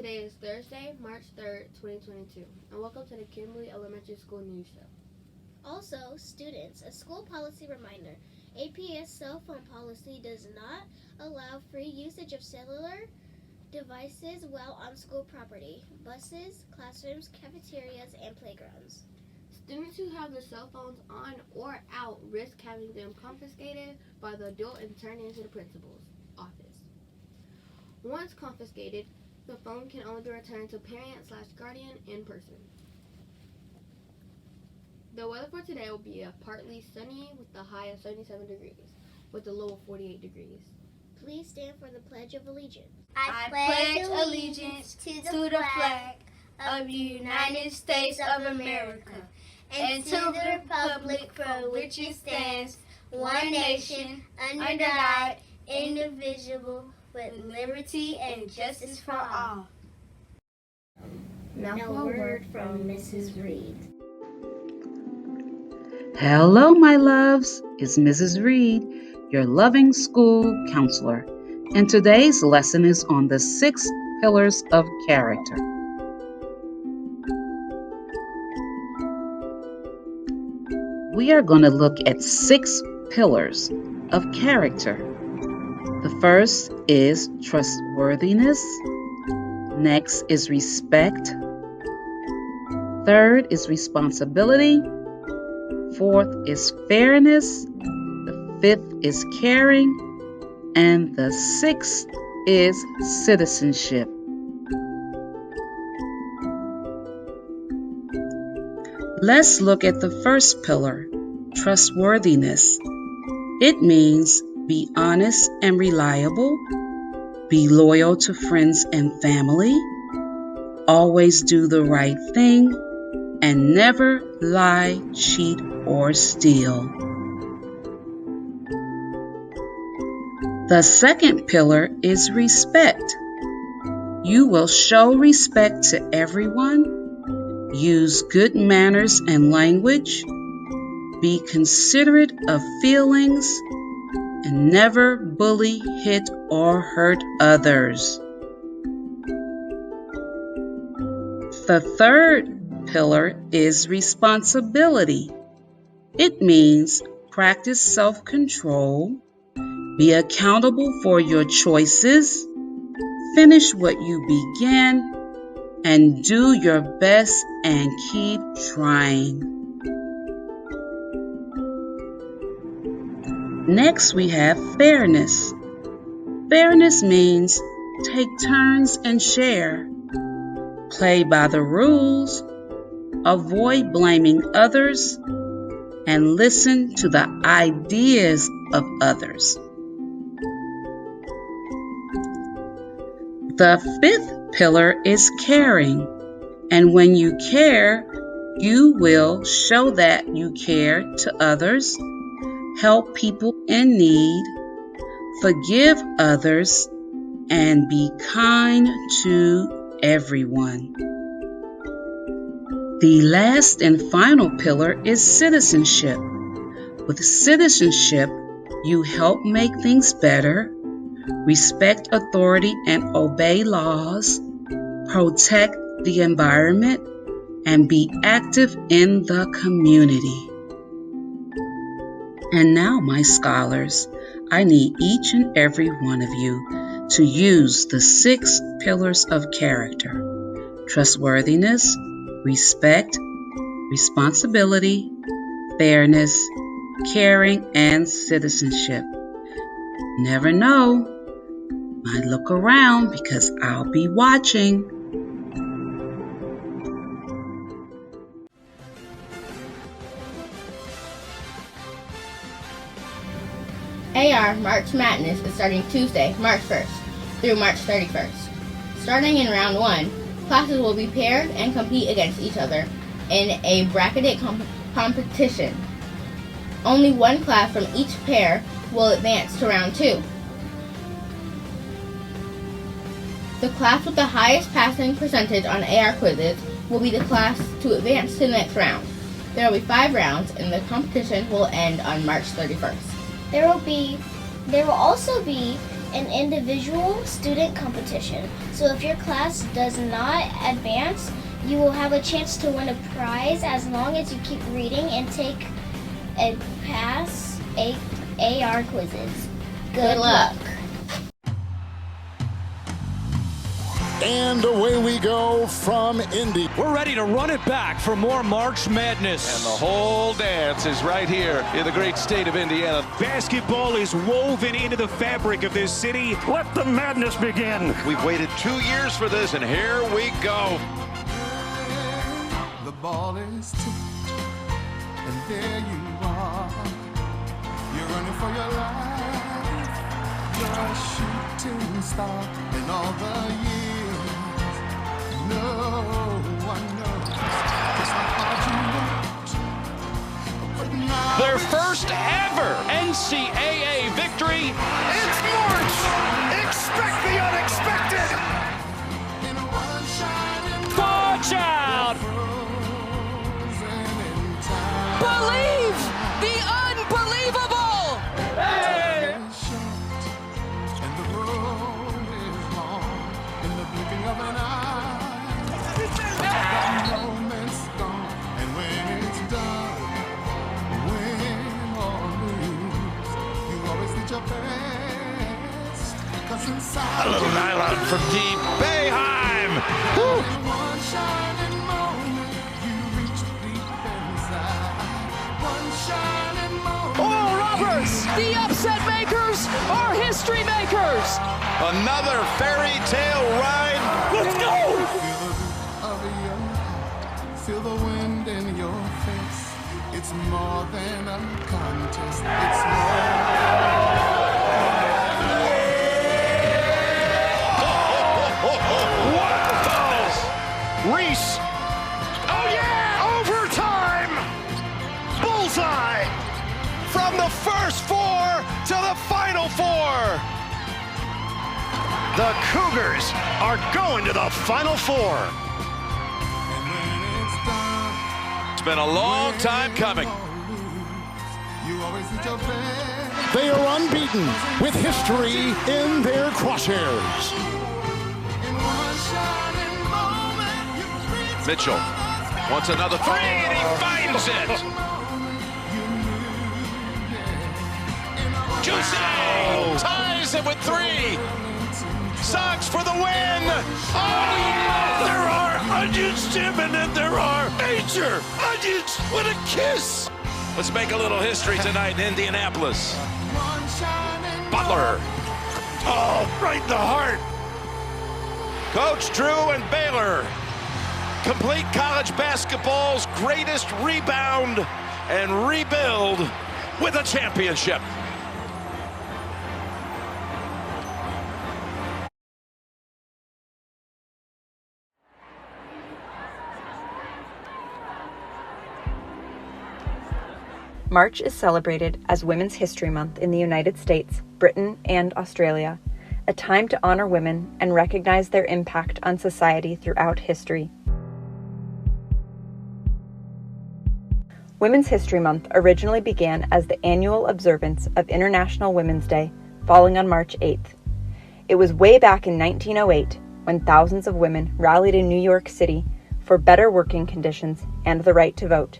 Today is Thursday, March 3rd, 2022, and welcome to the Kimberly Elementary School News Show. Also, students, a school policy reminder. APS cell phone policy does not allow free usage of cellular devices while on school property, buses, classrooms, cafeterias, and playgrounds. Students who have their cell phones on or out risk having them confiscated by the adult and turned into the principal's office. Once confiscated, the phone can only be returned to parent/guardian in person. The weather for today will be partly sunny with a high of 77 degrees, with a low of 48 degrees. Please stand for the Pledge of Allegiance. I pledge allegiance to the flag of the United States of America and to the republic for which it stands, one nation, under God, indivisible, with liberty and justice for all. Now a word from Mrs. Reed. Hello, my loves. It's Mrs. Reed, your loving school counselor. And today's lesson is on the 6 pillars of character. We are going to look at 6 pillars of character. The first is trustworthiness. Next is respect. Third is responsibility. Fourth is fairness. The 5th is caring. And the 6th is citizenship. Let's look at the first pillar, trustworthiness. It means be honest and reliable, be loyal to friends and family, always do the right thing, and never lie, cheat, or steal. The second pillar is respect. You will show respect to everyone, use good manners and language, be considerate of feelings, and never bully, hit, or hurt others. The third pillar is responsibility. It means practice self-control, be accountable for your choices, finish what you began, and do your best and keep trying. Next, we have fairness. Fairness means take turns and share, play by the rules, avoid blaming others, and listen to the ideas of others. The 5th pillar is caring, and when you care, you will show that you care to others, help people in need, forgive others, and be kind to everyone. The last and final pillar is citizenship. With citizenship, you help make things better, respect authority and obey laws, protect the environment, and be active in the community. And now, my scholars, I need each and every one of you to use the 6 pillars of character: trustworthiness, respect, responsibility, fairness, caring, and citizenship. Never know. Might look around because I'll be watching. AR March Madness is starting Tuesday, March 1st through March 31st. Starting in round 1, classes will be paired and compete against each other in a bracketed competition. Only one class from each pair will advance to round 2. The class with the highest passing percentage on AR quizzes will be the class to advance to the next round. There will be 5 rounds, and the competition will end on March 31st. There will also be an individual student competition. So if your class does not advance, you will have a chance to win a prize as long as you keep reading and take a pass AR quizzes. Good luck. And away we go from Indy. We're ready to run it back for more March Madness. And the whole dance is right here in the great state of Indiana. Basketball is woven into the fabric of this city. Let the madness begin. We've waited 2 years for this, and here we go. The ball is tipped, and there you are. You're running for your life. You're a shooting star in all the years. No one knows just how hard you worked. Their first ever NCAA victory. It's March! Expect the unexpected! In one shining Watch out! frozen in time. Believe the unbelievable! Hey! And the road is long in the blinking of an eye. That moment's gone, and when it's done, win or lose, you always did your best. 'Cause inside A little nylon from deep Bayheim. in one shining moment, you reached deep inside. One shining moment. Oral Roberts, the upset makers are history makers. Another fairy tale ride. Let's go! Of your heart, feel the wind in your face. It's more than a contest. It's Reese. Oh yeah! Overtime! Bullseye! From the first four to the final four. The Cougars are going to the Final Four. and when it's done, It's been a long time coming. you always did your best. They are unbeaten with history in their crosshairs. In one shining moment, you reached Mitchell wants another three, and he finds it. Jusay ties it with three. Sox for the win. Oh, yeah! There are onions, Jim, and then there are major onions with a kiss. Let's make a little history tonight in Indianapolis. one shining Butler, Oh, right in the heart. Coach Drew and Baylor complete college basketball's greatest rebound and rebuild with a championship. March is celebrated as Women's History Month in the United States, Britain, and Australia, a time to honor women and recognize their impact on society throughout history. Women's History Month originally began as the annual observance of International Women's Day, falling on March 8th. It was way back in 1908 when thousands of women rallied in New York City for better working conditions and the right to vote.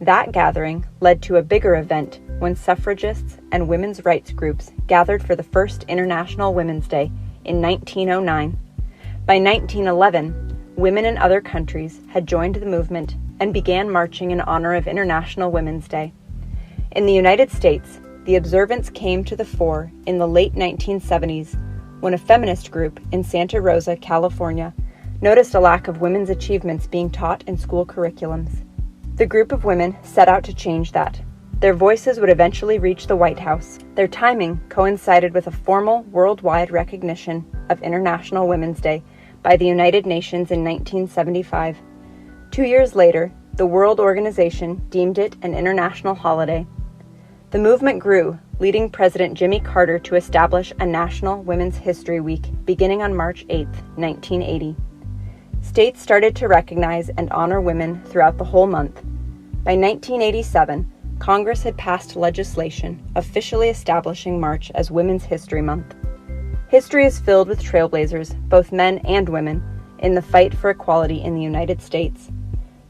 That gathering led to a bigger event when suffragists and women's rights groups gathered for the first International Women's Day in 1909. By 1911, women in other countries had joined the movement and began marching in honor of International Women's Day. In the United States, the observance came to the fore in the late 1970s when a feminist group in Santa Rosa, California, noticed a lack of women's achievements being taught in school curriculums. The group of women set out to change that. Their voices would eventually reach the White House. Their timing coincided with a formal worldwide recognition of International Women's Day by the United Nations in 1975. 2 years later, the World Organization deemed it an international holiday. The movement grew, leading President Jimmy Carter to establish a National Women's History Week beginning on March 8, 1980. States started to recognize and honor women throughout the whole month. By 1987, Congress had passed legislation officially establishing March as Women's History Month. History is filled with trailblazers, both men and women, in the fight for equality in the United States.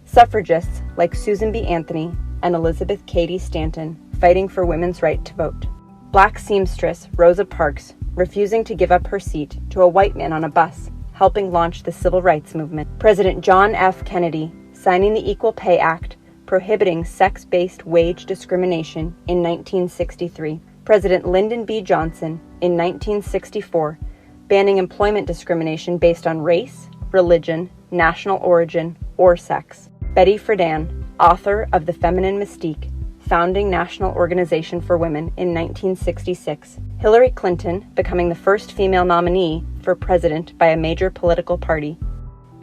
Suffragists like Susan B. Anthony and Elizabeth Cady Stanton fighting for women's right to vote. Black seamstress Rosa Parks refusing to give up her seat to a white man on a bus, helping launch the civil rights movement. President John F. Kennedy signing the Equal Pay Act, prohibiting sex-based wage discrimination in 1963. President Lyndon B. Johnson in 1964, banning employment discrimination based on race, religion, national origin, or sex. Betty Friedan, author of The Feminine Mystique, founding National Organization for Women in 1966. Hillary Clinton becoming the first female nominee for president by a major political party.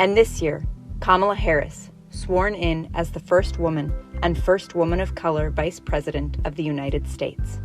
And this year, Kamala Harris, sworn in as the first woman and first woman of color vice president of the United States.